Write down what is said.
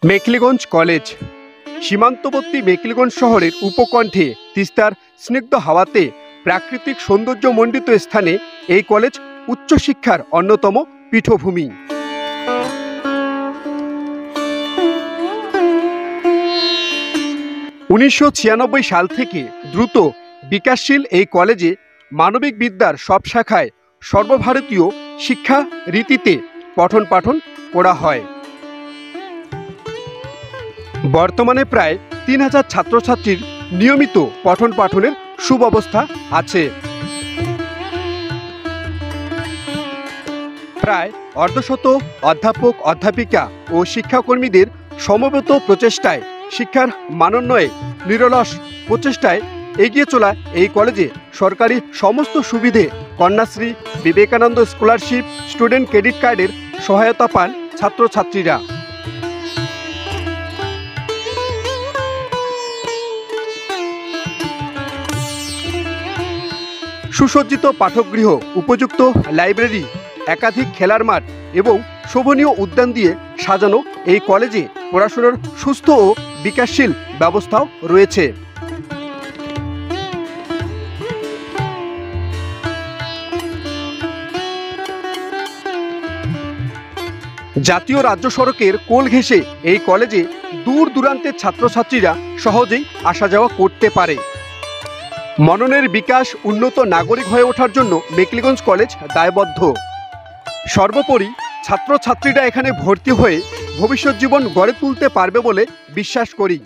Mekhliganj college. সীমান্তবর্তী মেখলিগঞ্জ শহরের উপকণ্ঠে তিস্তার স্নিগ্ধ হাওয়াতে প্রাকৃতিক সৌন্দর্যমণ্ডিত স্থানে এই কলেজ উচ্চশিক্ষার অন্যতম পীঠভূমি। উনিশশো সাল থেকে দ্রুত বিকাশশীল এই কলেজে মানবিক বিদ্যার সব শাখায় সর্বভারতীয় শিক্ষা রীতিতে পঠন পাঠন করা হয়। বর্তমানে প্রায় 3000 ছাত্রছাত্রীর নিয়মিত পঠন পাঠনের সুব্যবস্থা আছে। প্রায় অর্ধশত অধ্যাপক অধ্যাপিকা ও শিক্ষাকর্মীদের সমবেত প্রচেষ্টায় শিক্ষার মানোন্নয়ে নিরলস প্রচেষ্টায় এগিয়ে চলা এই কলেজে সরকারি সমস্ত সুবিধে, Kanyashree, Vivekananda scholarship, student credit কার্ডের সহায়তা পান ছাত্রছাত্রীরা। সুসজ্জিত পাঠগৃহ, উপযুক্ত লাইব্রেরি, একাধিক খেলার মাঠ এবং শোভনীয় উদ্যান দিয়ে সাজানো এই কলেজে পড়াশোনার সুস্থ ও বিকাশশীল ব্যবস্থাও রয়েছে। জাতীয় রাজ্য সড়কের কোল ঘেঁষে এই কলেজে দূর দূরান্তের ছাত্রছাত্রীরা সহজেই আসা যাওয়া করতে পারে। মননের বিকাশ, উন্নত নাগরিক হয়ে ওঠার জন্য মেখলিগঞ্জ কলেজ দায়বদ্ধ। সর্বোপরি ছাত্রছাত্রীরা এখানে ভর্তি হয়ে ভবিষ্যৎ জীবন গড়ে তুলতে পারবে বলে বিশ্বাস করি।